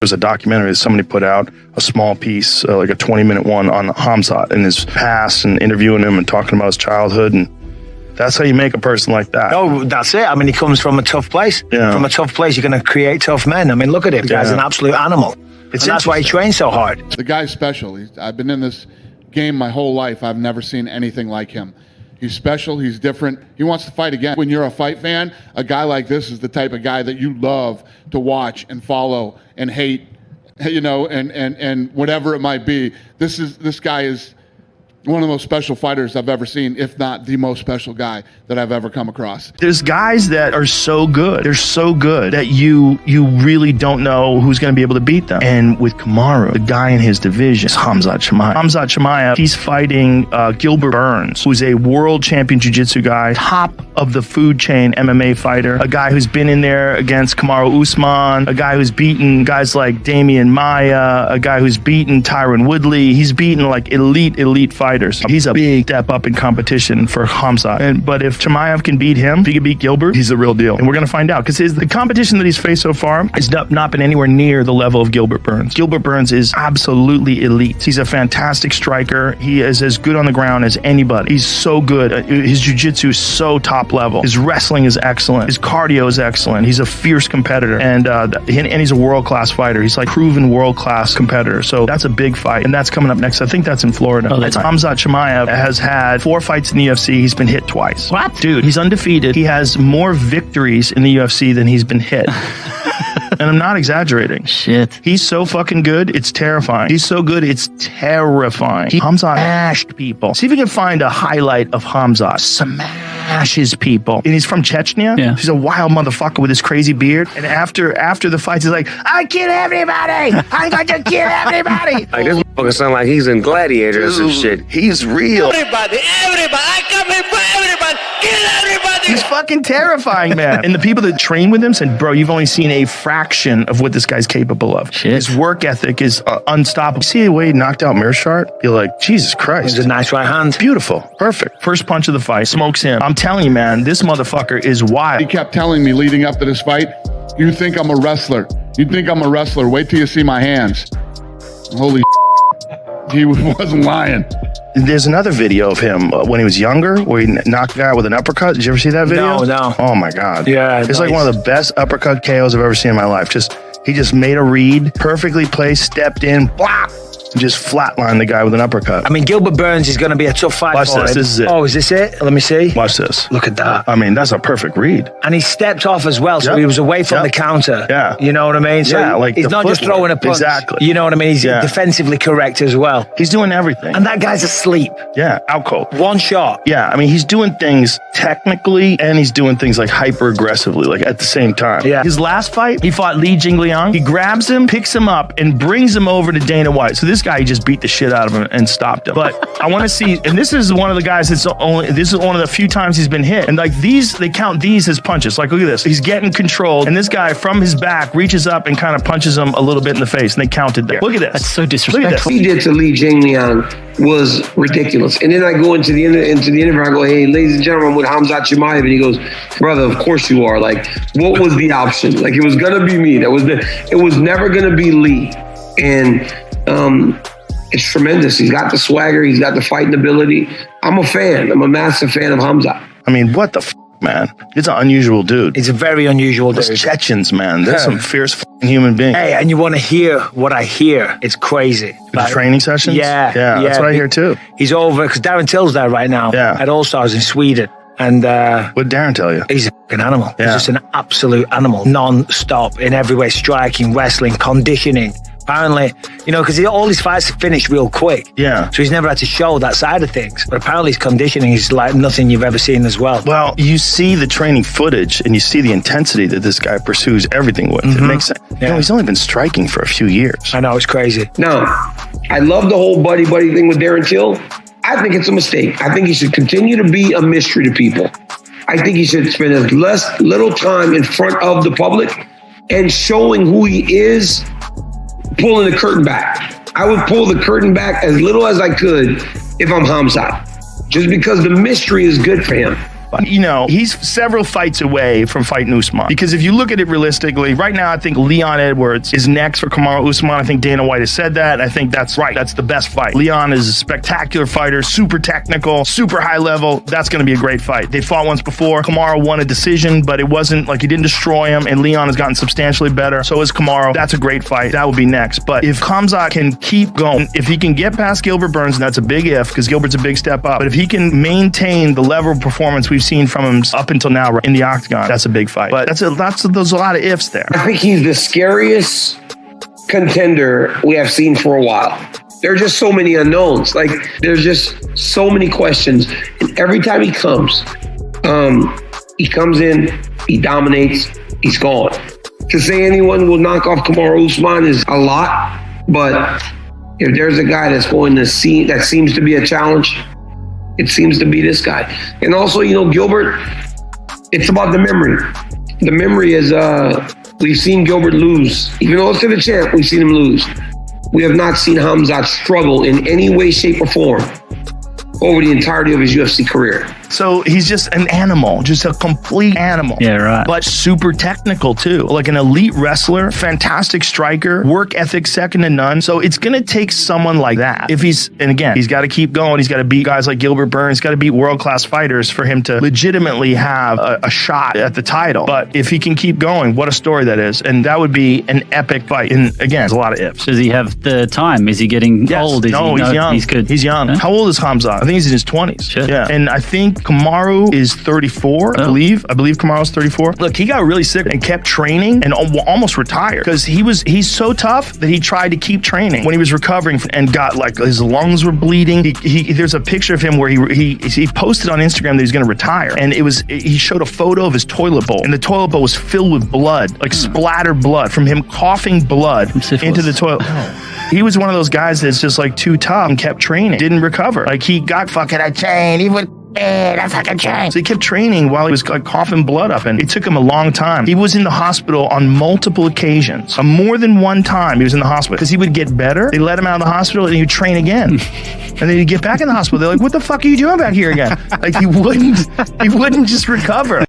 There's a documentary that somebody put out, a small piece, like a 20-minute one on Khamzat and his past and interviewing him and talking about his childhood. And that's how you make a person like that. Oh, that's it. I mean, he comes from a tough place. Yeah. From a tough place, you're going to create tough men. I mean, look at him. The guy's an absolute animal. And that's why he trains so hard. The guy's special. I've been in this game my whole life. I've never seen anything like him. He's special. He's different. He wants to fight again. When you're a fight fan, a guy like this is the type of guy that you love to watch and follow and hate, you know, and whatever it might be. This guy is one of the most special fighters I've ever seen, if not the most special guy that I've ever come across. There's guys that are so good. They're so good that you really don't know who's going to be able to beat them. And with Kamaru, the guy in his division is Khamzat Chimaev. Khamzat Chimaev, he's fighting Gilbert Burns, who's a world champion jiu-jitsu guy, top of the food chain MMA fighter, a guy who's been in there against Kamaru Usman, a guy who's beaten guys like Damian Maia, a guy who's beaten Tyron Woodley. He's beaten like elite fighters. He's a big step up in competition for Khamzat. But if Chimaev can beat him, if he can beat Gilbert, he's the real deal. And we're going to find out, because the competition that he's faced so far has not been anywhere near the level of Gilbert Burns. Gilbert Burns is absolutely elite. He's a fantastic striker. He is as good on the ground as anybody. He's so good. His jiu-jitsu is so top level. His wrestling is excellent. His cardio is excellent. He's a fierce competitor. And he's a world-class fighter. He's like proven world-class competitor. So that's a big fight. And that's coming up next. I think that's in Florida. Khamzat Chimaev has had 4 fights in the UFC. He's been hit twice. What? Dude, he's undefeated. He has more victories in the UFC than he's been hit. And I'm not exaggerating. Shit. He's so fucking good, it's terrifying. He's so good, it's terrifying. Khamzat smashed people. See if you can find a highlight of Khamzat. Smashes people. And he's from Chechnya. Yeah. He's a wild motherfucker with his crazy beard. And after the fights, he's like, I kill everybody! I'm going to kill everybody! Like, this motherfucker sound like he's in Gladiators and shit. He's real. Everybody, I come here for everybody, kill everybody! He's fucking terrifying, man. And the people that train with him said, bro, you've only seen a fraction of what this guy's capable of. Shit. His work ethic is unstoppable. See the way he knocked out Mearshart? You're like, Jesus Christ. He's a nice right hand. Beautiful. Perfect. First punch of the fight. Smokes him. I'm telling you, man, this motherfucker is wild. He kept telling me leading up to this fight, you think I'm a wrestler. You think I'm a wrestler. Wait till you see my hands. Holy he wasn't lying. There's another video of him when he was younger where he knocked a guy with an uppercut. Did you ever see that video? No. Oh my God. Yeah. It's like one of the best uppercut KOs I've ever seen in my life. He just made a read, perfectly placed, stepped in, blah, and just flatlined the guy with an uppercut. I mean, Gilbert Burns is going to be a tough fight Watch for this. him. This is it. Oh, is this it? Let me see. Watch this. Look at that. I mean, that's a perfect read. And he stepped off as well, so Yep. he was away from Yep. the counter. Yeah. You know what I mean? So Yeah, like he's the not just footwork. throwing a punch. Exactly. You know what I mean? He's Yeah. defensively correct as well. He's doing everything. And that guy's asleep. Yeah, out cold. One shot. Yeah, I mean, he's doing things technically and he's doing things like hyper aggressively, like at the same time. Yeah. His last fight, he fought Li Jingliang. He grabs him, picks him up, and brings him over to Dana White. So this guy, he just beat the shit out of him and stopped him. But I want to see, and this is one of the guys this is one of the few times he's been hit. And like they count these as punches. Like, look at this. He's getting controlled, and this guy from his back reaches up and kind of punches him a little bit in the face, and they counted there. Look at this. That's so Look at this. disrespectful. He did to Li Jingliang was ridiculous. And then I go into the interview, I go, hey, ladies and gentlemen, I'm with Khamzat Chimaev. And he goes, brother, of course you are. Like, what was the option? Like, it was going to be me. It was never going to be Lee. And it's tremendous. He's got the swagger. He's got the fighting ability. I'm a fan. I'm a massive fan of Khamzat. I mean, what the man? He's an unusual dude. He's a very unusual dude. Those Chechens, man. They're some fierce human beings. Hey, and you want to hear what I hear? It's crazy. The training sessions? Yeah. That's what I hear too. He's over, because Darren Till's there right now at All Stars in Sweden. And what'd Darren tell you? he's a fucking animal. Yeah. He's just an absolute animal. Non-stop in every way, striking, wrestling, conditioning. Apparently, you know, because all his fights are finished real quick. Yeah. So he's never had to show that side of things. But apparently his conditioning is like nothing you've ever seen as well. Well, you see the training footage and you see the intensity that this guy pursues everything with. It makes sense. You know, he's only been striking for a few years. I know, it's crazy. Now, I love the whole buddy thing with Darren Till. I think it's a mistake. I think he should continue to be a mystery to people. I think he should spend as little time in front of the public and showing who he is, pulling the curtain back. I would pull the curtain back as little as I could if I'm Khamzat, just because the mystery is good for him. But, you know, he's several fights away from fighting Usman. Because if you look at it realistically, right now I think Leon Edwards is next for Kamaru Usman. I think Dana White has said that. I think that's right. That's the best fight. Leon is a spectacular fighter, super technical, super high level. That's going to be a great fight. They fought once before. Kamaru won a decision, but it wasn't like he didn't destroy him, and Leon has gotten substantially better. So is Kamaru. That's a great fight. That would be next. But if Khamzat can keep going, if he can get past Gilbert Burns, and that's a big if, because Gilbert's a big step up, but if he can maintain the level of performance we've seen from him up until now in the octagon, that's a big fight. But there's a lot of ifs there. I think he's the scariest contender we have seen for a while. There are just so many unknowns. Like, there's just so many questions. And every time he comes in, he dominates, he's gone. To say anyone will knock off Kamaru Usman is a lot, but if there's a guy that's going to see, that seems to be a challenge, it seems to be this guy. And also, you know, Gilbert, it's about the memory. The memory is, we've seen Gilbert lose. Even though it's to the champ, we've seen him lose. We have not seen Khamzat struggle in any way, shape, or form over the entirety of his UFC career. So he's just an animal, just a complete animal. Yeah, right. But super technical too. Like an elite wrestler, fantastic striker, work ethic second to none. So it's going to take someone like that. And again, he's got to keep going. He's got to beat guys like Gilbert Burns. He's got to beat world-class fighters for him to legitimately have a shot at the title. But if he can keep going, what a story that is. And that would be an epic fight. And again, there's a lot of ifs. Does he have the time? Is he getting old? He's young. He's good. He's young. Huh? How old is Khamzat? I think he's in his 20s. Sure. Yeah. And I think Kamaru is 34, I believe Kamaru's 34. Look, he got really sick and kept training and almost retired because he's so tough that he tried to keep training when he was recovering and got, like, his lungs were bleeding. There's a picture of him where he posted on Instagram that he's going to retire, and he showed a photo of his toilet bowl, and the toilet bowl was filled with blood, like splattered blood from him coughing blood into the toilet. He was one of those guys that's just like too tough and kept training, didn't recover. Like, he got fucking a chain. He would that fucking chain. So he kept training while he was like coughing blood up, and it took him a long time. He was in the hospital on multiple occasions. More than one time he was in the hospital because he would get better. They let him out of the hospital and he would train again. And then he'd get back in the hospital. They're like, what the fuck are you doing back here again? Like, he wouldn't just recover.